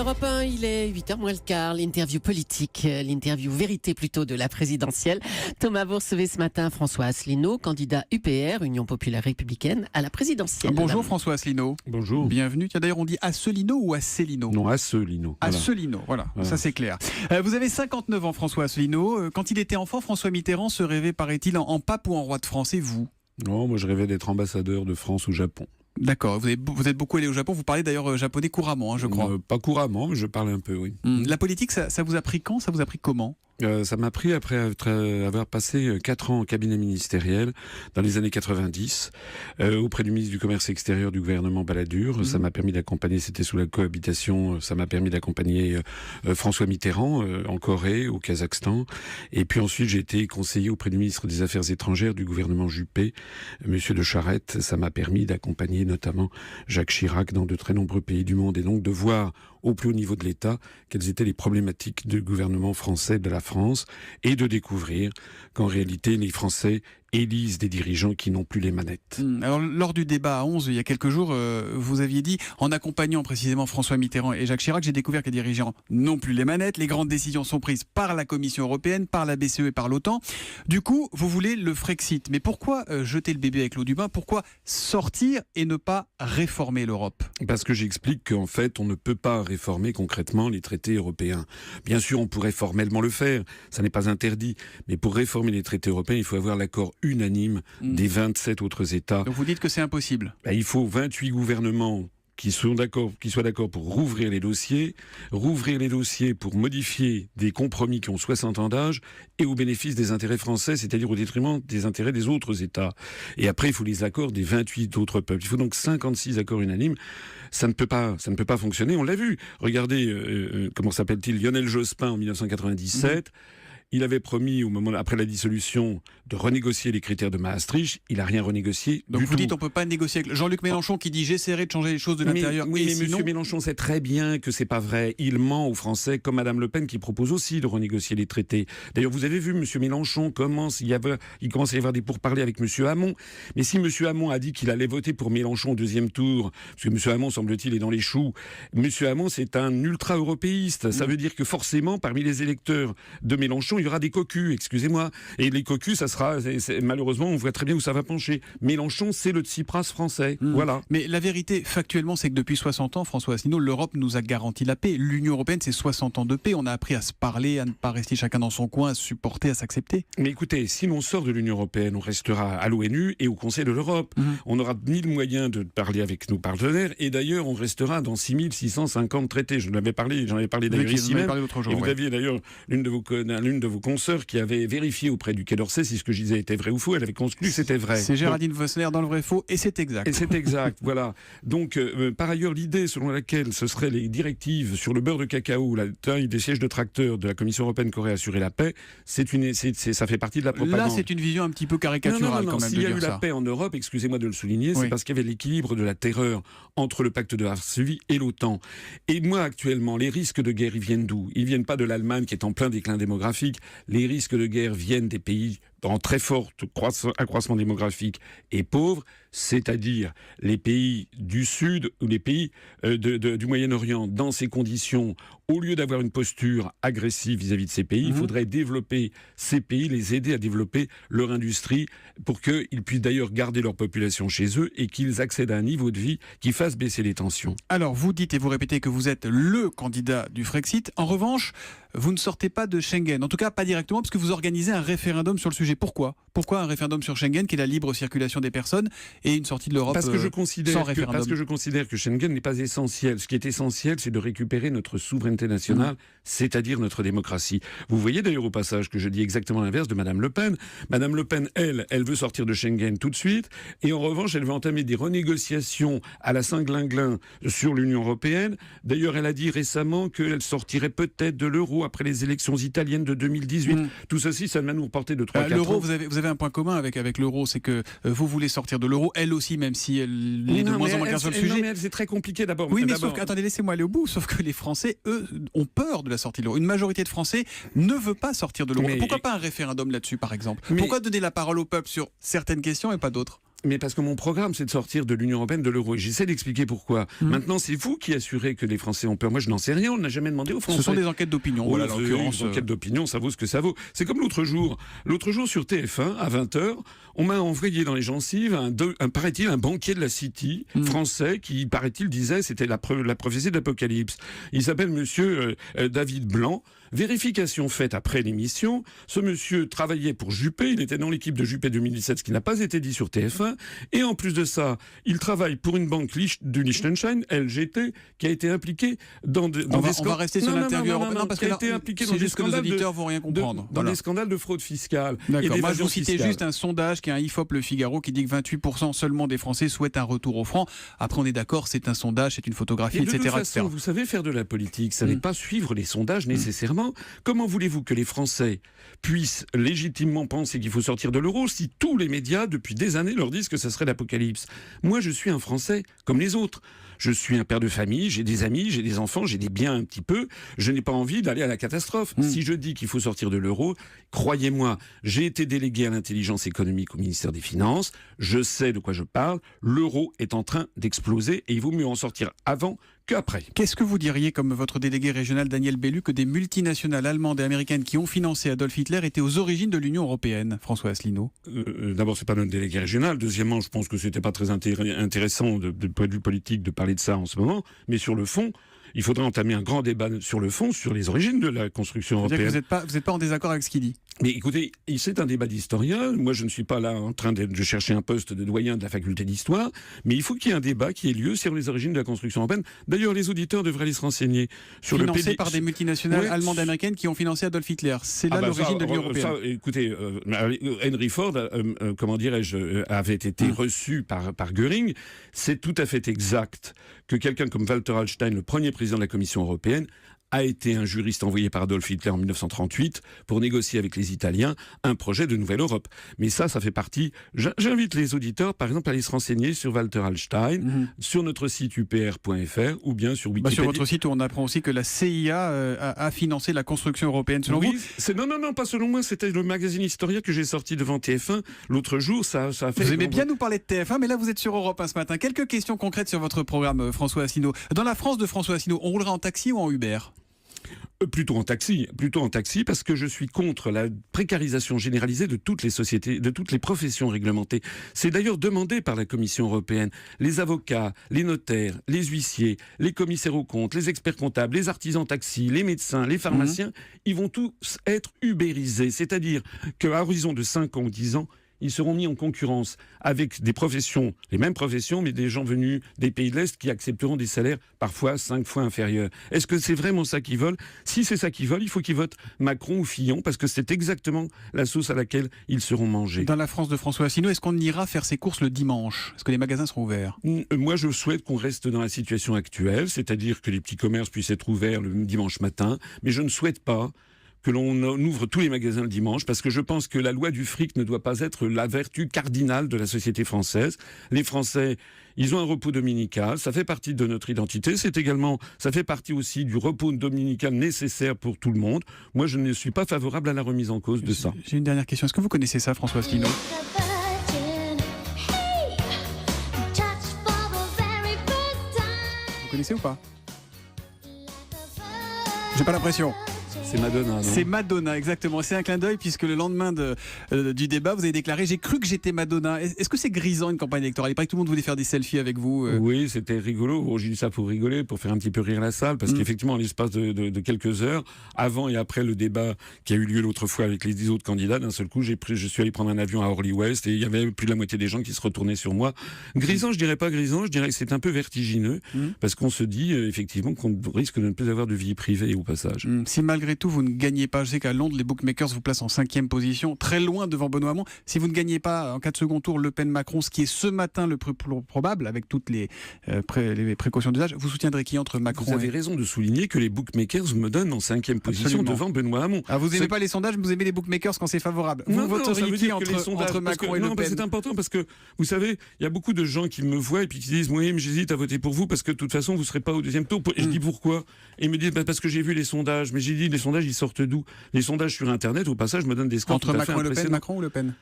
Europe 1, il est 8h moins le quart, l'interview politique, l'interview vérité plutôt de la présidentielle. Thomas, vous recevez ce matin François Asselineau, candidat UPR, Union Populaire Républicaine, à la présidentielle. Bonjour François Asselineau. Bonjour. Bienvenue. Tiens, d'ailleurs, on dit Asselineau ou Asselineau? Non, Asselineau. Asselineau, voilà. Ça c'est clair. Vous avez 59 ans, François Asselineau. Quand il était enfant, François Mitterrand se rêvait, paraît-il, en pape ou en roi de France. Et vous? Non, moi je rêvais d'être ambassadeur de France au Japon. D'accord, vous êtes beaucoup allé au Japon, vous parlez d'ailleurs japonais couramment, je crois. Pas couramment, mais je parle un peu, oui. La politique, ça vous a pris quand? Ça vous a pris comment? Ça m'a pris après avoir passé 4 ans en cabinet ministériel dans les années 90 auprès du ministre du Commerce extérieur du gouvernement Balladur. Ça m'a permis d'accompagner, c'était sous la cohabitation, ça m'a permis d'accompagner François Mitterrand en Corée, au Kazakhstan. Et puis ensuite, j'ai été conseiller auprès du ministre des Affaires étrangères du gouvernement Juppé, Monsieur de Charette. Ça m'a permis d'accompagner notamment Jacques Chirac dans de très nombreux pays du monde et donc de voir au plus haut niveau de l'État quelles étaient les problématiques du gouvernement français, de la France, et de découvrir qu'en réalité les Français élisent des dirigeants qui n'ont plus les manettes. Alors, lors du débat à 11, il y a quelques jours, vous aviez dit, en accompagnant précisément François Mitterrand et Jacques Chirac, j'ai découvert que les dirigeants n'ont plus les manettes, les grandes décisions sont prises par la Commission européenne, par la BCE et par l'OTAN. Du coup, vous voulez le Frexit. Mais pourquoi jeter le bébé avec l'eau du bain? Pourquoi sortir et ne pas réformer l'Europe? Parce que j'explique qu'en fait, on ne peut pas réformer concrètement les traités européens. Bien sûr, on pourrait formellement le faire, ça n'est pas interdit. Mais pour réformer les traités européens, il faut avoir l'accord unanime des 27 autres États. Donc vous dites que c'est impossible? Il faut 28 gouvernements qui soient d'accord pour rouvrir les dossiers pour modifier des compromis qui ont 60 ans d'âge et au bénéfice des intérêts français, c'est-à-dire au détriment des intérêts des autres États. Et après, il faut les accords des 28 autres peuples. Il faut donc 56 accords unanimes. Ça ne peut pas fonctionner. On l'a vu. Regardez, comment s'appelle-t-il, Lionel Jospin en 1997. Il avait promis, après la dissolution, de renégocier les critères de Maastricht. Il n'a rien renégocié. Donc vous dites on ne peut pas négocier avec Jean-Luc Mélenchon qui dit j'essaierai de changer les choses de l'intérieur. Oui, mais sinon... M. Mélenchon sait très bien que c'est pas vrai. Il ment aux Français, comme Mme Le Pen qui propose aussi de renégocier les traités. D'ailleurs, vous avez vu M. Mélenchon il commence à y avoir des pourparlers avec M. Hamon. Mais si M. Hamon a dit qu'il allait voter pour Mélenchon au deuxième tour, parce que M. Hamon, semble-t-il, est dans les choux, M. Hamon, c'est un ultra-européiste. Ça veut dire que forcément, parmi les électeurs de Mélenchon, il y aura des cocus, excusez-moi. Et les cocus, ça sera, malheureusement, on voit très bien où ça va pencher. Mélenchon, c'est le Tsipras français. Voilà. Mais la vérité, factuellement, c'est que depuis 60 ans, François Asselineau, l'Europe nous a garanti la paix. L'Union européenne, c'est 60 ans de paix. On a appris à se parler, à ne pas rester chacun dans son coin, à se supporter, à s'accepter. Mais écoutez, si l'on sort de l'Union européenne, on restera à l'ONU et au Conseil de l'Europe. On aura 1000 moyens de parler avec nos partenaires. Et d'ailleurs, on restera dans 6650 traités. J'en avais parlé d'ailleurs ici même. Et vous aviez d'ailleurs l'une de vos consoeurs qui avait vérifié auprès du Quai d'Orsay si ce que je disais était vrai ou faux. Elle avait conclu que c'était vrai. C'est Géraldine Vossler dans le vrai faux et c'est exact. Et c'est exact, voilà. Donc, par ailleurs, l'idée selon laquelle ce seraient les directives sur le beurre de cacao, la taille des sièges de tracteurs de la Commission européenne qui aurait assuré la paix, ça fait partie de la propagande. Là, c'est une vision un petit peu caricaturale quand même. S'il y a eu la paix en Europe, excusez-moi de le souligner, c'est parce qu'il y avait l'équilibre de la terreur entre le pacte de Varsovie et l'OTAN. Et moi, actuellement, les risques de guerre, ils viennent d'où? Ils viennent pas de l'Allemagne qui est en plein déclin démographique. Les risques de guerre viennent des pays en très fort accroissement démographique et pauvres, c'est-à-dire les pays du Sud ou les pays du Moyen-Orient. Dans ces conditions, au lieu d'avoir une posture agressive vis-à-vis de ces pays, il faudrait développer ces pays, les aider à développer leur industrie pour qu'ils puissent d'ailleurs garder leur population chez eux et qu'ils accèdent à un niveau de vie qui fasse baisser les tensions. Alors, vous dites et vous répétez que vous êtes le candidat du Frexit. En revanche, vous ne sortez pas de Schengen. En tout cas, pas directement, parce que vous organisez un référendum sur le sujet. Pourquoi un référendum sur Schengen, qui est la libre circulation des personnes, et une sortie de l'Europe sans référendum? Parce que je considère que Schengen n'est pas essentiel. Ce qui est essentiel, c'est de récupérer notre souveraineté nationale, c'est-à-dire notre démocratie. Vous voyez d'ailleurs au passage que je dis exactement l'inverse de Mme Le Pen. Mme Le Pen, elle veut sortir de Schengen tout de suite, et en revanche, elle veut entamer des renégociations à la Saint-Glinglin sur l'Union européenne. D'ailleurs, elle a dit récemment qu'elle sortirait peut-être de l'euro après les élections italiennes de 2018. Tout ceci, ça va nous reporter de 3-4 ans. L'euro, vous avez un point commun avec l'euro, c'est que vous voulez sortir de l'euro, elle aussi, même si elle est de moins en moins claire sur le sujet. Non, mais c'est très compliqué d'abord. Oui, mais sauf que, attendez, laissez-moi aller au bout. Sauf que les Français, eux, ont peur de la sortie de l'euro. Une majorité de Français ne veut pas sortir de l'euro. Pourquoi pas un référendum là-dessus, par exemple? Pourquoi donner la parole au peuple sur certaines questions et pas d'autres? Mais parce que mon programme, c'est de sortir de l'Union européenne, de l'euro. Et j'essaie d'expliquer pourquoi. Maintenant, c'est vous qui assurez que les Français ont peur. Moi, je n'en sais rien. On n'a jamais demandé aux Français. Ce sont des enquêtes d'opinion. Voilà, en l'occurrence. Les enquêtes d'opinion, ça vaut ce que ça vaut. C'est comme l'autre jour. L'autre jour, sur TF1, à 20h, on m'a envoyé dans les gencives paraît-il, un banquier de la City, français, qui, paraît-il, disait c'était la prophétie de l'Apocalypse. Il s'appelle monsieur David Blanc. Vérification faite après l'émission, ce monsieur travaillait pour Juppé, il était dans l'équipe de Juppé 2017, ce qui n'a pas été dit sur TF1, et en plus de ça, il travaille pour une banque du Liechtenstein, LGT, qui a été impliquée dans des scandales. On va rester sur l'interview européen, parce que là, c'est juste que nos auditeurs vont rien comprendre. Dans des scandales de fraude fiscale. D'accord, moi je vous citais juste un sondage qui est un IFOP Le Figaro qui dit que 28% seulement des Français souhaitent un retour au franc. Après on est d'accord, c'est un sondage, c'est une photographie, etc. De toute façon, vous savez faire de la politique, ça n'est pas suivre les sondages nécessairement. Comment voulez-vous que les Français puissent légitimement penser qu'il faut sortir de l'euro si tous les médias, depuis des années, leur disent que ça serait l'apocalypse? Moi, je suis un Français comme les autres. Je suis un père de famille, j'ai des amis, j'ai des enfants, j'ai des biens un petit peu. Je n'ai pas envie d'aller à la catastrophe. Si je dis qu'il faut sortir de l'euro, croyez-moi, j'ai été délégué à l'intelligence économique au ministère des Finances. Je sais de quoi je parle. L'euro est en train d'exploser et il vaut mieux en sortir avant qu'après. Qu'est-ce que vous diriez, comme votre délégué régional Daniel Bellu, que des multinationales allemandes et américaines qui ont financé Adolf Hitler étaient aux origines de l'Union européenne, François Asselineau? D'abord, c'est pas notre délégué régional. Deuxièmement, je pense que c'était pas très intéressant de point de vue politique de parler de ça en ce moment. Mais sur le fond, il faudrait entamer un grand débat sur le fond, sur les origines de la construction européenne. Vous n'êtes pas en désaccord avec ce qu'il dit? Mais écoutez, c'est un débat d'historien. Moi, je ne suis pas là en train de chercher un poste de doyen de la faculté d'histoire, mais il faut qu'il y ait un débat qui ait lieu sur les origines de la construction européenne. D'ailleurs, les auditeurs devraient aller se renseigner sur Financé par des multinationales allemandes et américaines qui ont financé Adolf Hitler. C'est là l'origine de l'Union européenne. Écoutez, Henry Ford, comment dirais-je, avait été reçu par Göring. C'est tout à fait exact que quelqu'un comme Walter Hallstein, le premier président de la Commission européenne, a été un juriste envoyé par Adolf Hitler en 1938 pour négocier avec les Italiens un projet de nouvelle Europe. Mais ça fait partie... J'invite les auditeurs, par exemple, à aller se renseigner sur Walter Hallstein, sur notre site upr.fr ou bien sur Wikipédia. Sur votre site, on apprend aussi que la CIA a financé la construction européenne, selon vous? Non, pas selon moi. C'était le magazine Historia que j'ai sorti devant TF1 l'autre jour. Ça a fait... Vous aimez bien nous parler de TF1, mais là, vous êtes sur Europe 1 ce matin. Quelques questions concrètes sur votre programme, François Asselineau. Dans la France de François Asselineau, on roulera en taxi ou en Uber? Plutôt en taxi, parce que je suis contre la précarisation généralisée de toutes les sociétés, de toutes les professions réglementées. C'est d'ailleurs demandé par la Commission européenne. Les avocats, les notaires, les huissiers, les commissaires aux comptes, les experts comptables, les artisans taxis, les médecins, les pharmaciens, ils vont tous être ubérisés. C'est-à-dire qu'à horizon de 5 ans ou 10 ans, ils seront mis en concurrence avec des professions, les mêmes professions, mais des gens venus des pays de l'Est qui accepteront des salaires parfois 5 fois inférieurs. Est-ce que c'est vraiment ça qu'ils veulent? Si c'est ça qu'ils veulent, il faut qu'ils votent Macron ou Fillon, parce que c'est exactement la sauce à laquelle ils seront mangés. Dans la France de François Asselineau, est-ce qu'on ira faire ses courses le dimanche? Est-ce que les magasins seront ouverts? Moi, je souhaite qu'on reste dans la situation actuelle, c'est-à-dire que les petits commerces puissent être ouverts le dimanche matin, mais je ne souhaite pas que l'on ouvre tous les magasins le dimanche, parce que je pense que la loi du fric ne doit pas être la vertu cardinale de la société française. Les Français, ils ont un repos dominical, ça fait partie de notre identité, ça fait partie aussi du repos dominical nécessaire pour tout le monde. Moi, je ne suis pas favorable à la remise en cause de ça. J'ai une dernière question. Est-ce que vous connaissez ça, François Asselineau? Vous connaissez ou pas? J'ai pas l'impression. C'est Madonna, non? C'est Madonna, exactement. C'est un clin d'œil puisque le lendemain du débat, vous avez déclaré « J'ai cru que j'étais Madonna ». Est-ce que c'est grisant une campagne électorale? Il paraît que tout le monde voulait faire des selfies avec vous. Oui, c'était rigolo. Bon, j'ai dit ça pour rigoler, pour faire un petit peu rire la salle, parce qu'effectivement, en l'espace de quelques heures, avant et après le débat qui a eu lieu l'autre fois avec les 10 autres candidats, d'un seul coup, je suis allé prendre un avion à Orly-Ouest et il y avait plus de la moitié des gens qui se retournaient sur moi. Grisant, je dirais pas grisant, je dirais que c'est un peu vertigineux, parce qu'on se dit effectivement qu'on risque de ne plus avoir de vie privée au passage. Si malgré tout vous ne gagnez pas, je sais qu'à Londres les bookmakers vous placent en 5e position, très loin devant Benoît Hamon. Si vous ne gagnez pas en cas de second tour Le Pen-Macron, ce qui est ce matin le plus probable avec toutes les précautions d'usage, vous soutiendrez qui entre Macron? Vous avez raison de souligner que les bookmakers me donnent en 5e position devant Benoît Hamon. Ah, vous n'aimez pas les sondages, mais vous aimez les bookmakers quand c'est favorable. Vous voteriez qui entre Macron et Le Pen? C'est important parce que vous savez, il y a beaucoup de gens qui me voient et puis qui disent oui, mais j'hésite à voter pour vous parce que de toute façon vous ne serez pas au deuxième tour. Et je dis pourquoi? Et ils me disent parce que j'ai vu les sondages. Mais j'ai dit les sondages ils sortent d'où? Les sondages sur Internet, au passage, me donnent des scores entre Macron et Le Pen, Macron ou Le Pen?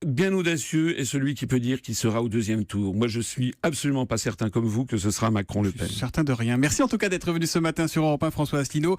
bien audacieux est celui qui peut dire qu'il sera au deuxième tour. Moi, je suis absolument pas certain comme vous que ce sera Macron-Le Pen. Certain de rien. Merci en tout cas d'être venu ce matin sur Europe 1, François Asselineau.